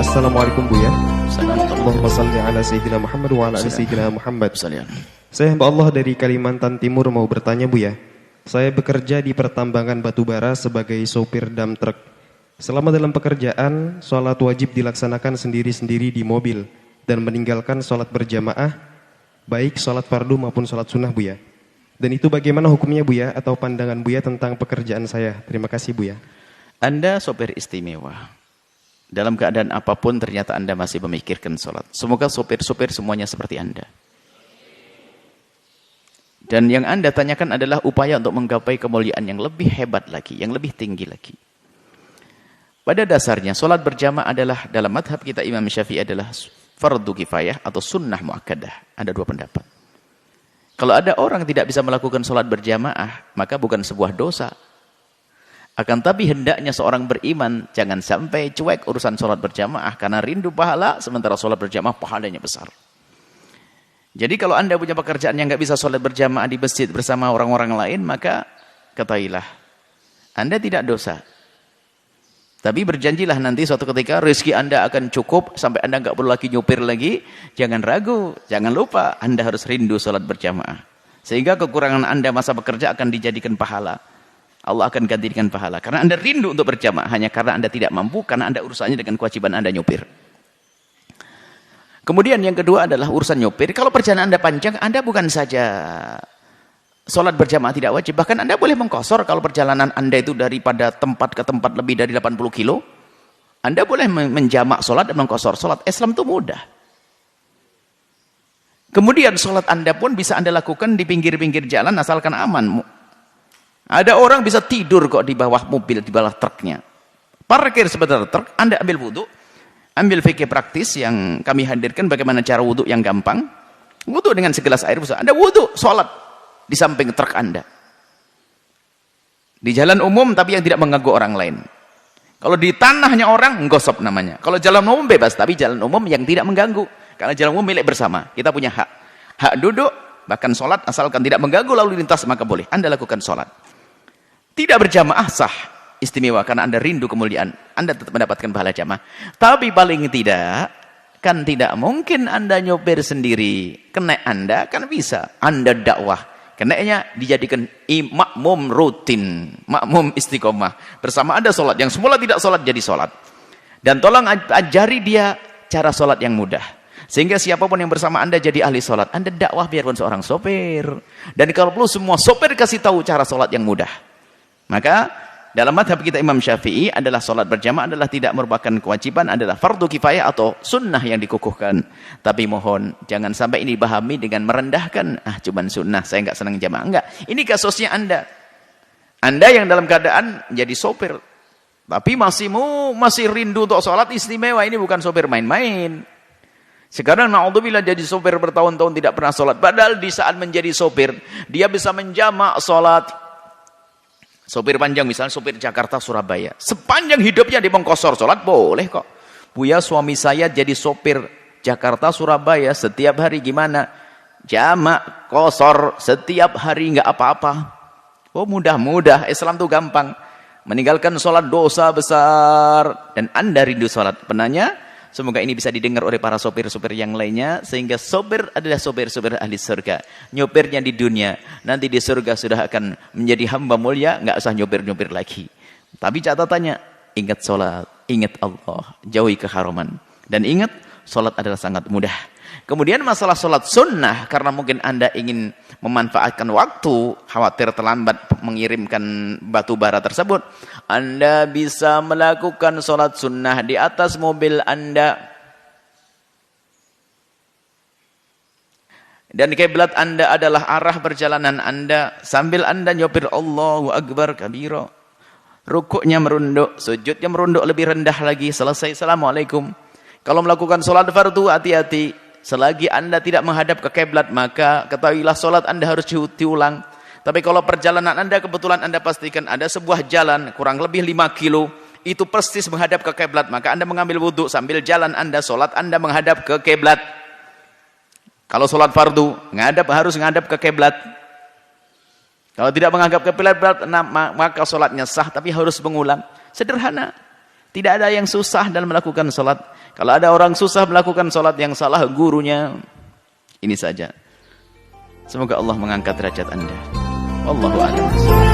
Assalamualaikum Buya. Assalamualaikum. Allahumma salli ala Sayyidina Muhammad wa ala ali Sayyidina Muhammad. Saya hamba Allah dari Kalimantan Timur mau bertanya Buya. Saya bekerja di pertambangan batubara sebagai sopir dump truck. Selama dalam pekerjaan, sholat wajib dilaksanakan sendiri-sendiri di mobil dan meninggalkan sholat berjamaah, baik sholat fardu maupun sholat sunnah Buya. Dan itu bagaimana hukumnya Buya atau pandangan Buya tentang pekerjaan saya? Terima kasih Buya. Anda sopir istimewa. Dalam keadaan apapun ternyata Anda masih memikirkan sholat. Semoga sopir-sopir semuanya seperti Anda. Dan yang Anda tanyakan adalah upaya untuk menggapai kemuliaan yang lebih hebat lagi, yang lebih tinggi lagi. Pada dasarnya, sholat berjamaah adalah, dalam madhab kita Imam Syafi'i adalah fardu kifayah atau sunnah muakkadah. Ada dua pendapat. Kalau ada orang tidak bisa melakukan sholat berjamaah, maka bukan sebuah dosa. Akan tapi hendaknya seorang beriman jangan sampai cuek urusan sholat berjamaah karena rindu pahala, sementara sholat berjamaah pahalanya besar. Jadi kalau Anda punya pekerjaan yang nggak bisa sholat berjamaah di masjid bersama orang-orang lain, maka ketahuilah Anda tidak dosa. Tapi berjanjilah nanti suatu ketika rezeki Anda akan cukup sampai Anda nggak perlu lagi nyupir lagi. Jangan ragu, jangan lupa Anda harus rindu sholat berjamaah. Sehingga kekurangan Anda masa bekerja akan dijadikan pahala. Allah akan gantikan pahala. Karena Anda rindu untuk berjamaah hanya karena Anda tidak mampu, karena Anda urusannya dengan kewajiban Anda nyupir. Kemudian yang kedua adalah urusan nyupir. Kalau perjalanan Anda panjang, Anda bukan saja sholat berjamaah tidak wajib, bahkan Anda boleh mengqashar kalau perjalanan Anda itu daripada tempat ke tempat lebih dari 80 kilo. Anda boleh menjamak sholat dan mengqashar sholat. Islam itu mudah. Kemudian sholat Anda pun bisa Anda lakukan di pinggir-pinggir jalan asalkan aman. Ada orang bisa tidur kok di bawah mobil, di bawah truknya. Parkir sebentar truk, Anda ambil wudhu, ambil fikih praktis yang kami hadirkan bagaimana cara wudhu yang gampang. Wudhu dengan segelas air, Anda wudhu, sholat di samping truk Anda. Di jalan umum tapi yang tidak mengganggu orang lain. Kalau di tanahnya orang, nggosop namanya. Kalau jalan umum bebas, tapi jalan umum yang tidak mengganggu. Karena jalan umum milik bersama, kita punya hak. Hak duduk, bahkan sholat, asalkan tidak mengganggu lalu lintas, maka boleh Anda lakukan sholat. Tidak berjamaah sah, istimewa karena Anda rindu kemuliaan. Anda tetap mendapatkan pahala jamaah. Tapi paling tidak, kan tidak mungkin Anda nyopir sendiri. Kena Anda kan bisa. Anda dakwah. Kenanya dijadikan makmum rutin, makmum istiqomah. Bersama Anda sholat. Yang semula tidak sholat jadi sholat. Dan tolong ajari dia cara sholat yang mudah. Sehingga siapapun yang bersama Anda jadi ahli sholat. Anda dakwah biarpun seorang sopir. Dan kalau perlu semua sopir kasih tahu cara sholat yang mudah. Maka dalam madhab kita Imam Syafi'i adalah sholat berjamaah adalah tidak merupakan kewajiban, adalah fardu kifayah atau sunnah yang dikukuhkan. Tapi mohon jangan sampai ini dipahami dengan merendahkan. Cuman sunnah, saya nggak senang jamaah. Enggak, ini kasusnya Anda. Anda yang dalam keadaan jadi sopir, tapi masih rindu untuk sholat istimewa. Ini bukan sopir main-main. Sekarang na'udzubillah jadi sopir bertahun-tahun tidak pernah sholat. Padahal di saat menjadi sopir, dia bisa menjamak sholat. Sopir panjang misalnya sopir Jakarta Surabaya, sepanjang hidupnya di mengqashar sholat boleh kok. Buya suami saya jadi sopir Jakarta Surabaya setiap hari gimana? Jamak qashar setiap hari nggak apa-apa. Oh mudah-mudah, Islam tuh gampang. Meninggalkan sholat dosa besar dan Anda rindu sholat. Penanya, semoga ini bisa didengar oleh para sopir-sopir yang lainnya sehingga sopir adalah sopir-sopir ahli surga. Nyopirnya di dunia, nanti di surga sudah akan menjadi hamba mulia, nggak usah nyopir-nyopir lagi. Tapi catatannya, ingat sholat, ingat Allah, jauhi keharaman. Dan ingat, sholat adalah sangat mudah. Kemudian masalah sholat sunnah, karena mungkin Anda ingin memanfaatkan waktu, khawatir terlambat mengirimkan batu bara tersebut, Anda bisa melakukan sholat sunnah di atas mobil Anda. Dan kiblat Anda adalah arah perjalanan Anda, sambil Anda nyopir Allahu Akbar kabira. Rukuknya merunduk, sujudnya merunduk lebih rendah lagi, selesai Assalamualaikum. Kalau melakukan sholat fardu, hati-hati. Selagi Anda tidak menghadap ke kiblat, maka ketahuilah sholat Anda harus diulang. Tapi kalau perjalanan Anda kebetulan Anda pastikan ada sebuah jalan kurang lebih 5 kilo, itu persis menghadap ke kiblat, maka Anda mengambil wudhu sambil jalan Anda, sholat Anda menghadap ke kiblat. Kalau sholat fardu, harus menghadap ke kiblat. Kalau tidak menghadap ke kiblat, maka sholatnya sah, tapi harus mengulang. Sederhana. Tidak ada yang susah dalam melakukan sholat. Kalau ada orang susah melakukan sholat yang salah, gurunya ini saja. Semoga Allah mengangkat derajat Anda. Wallahu a'lam.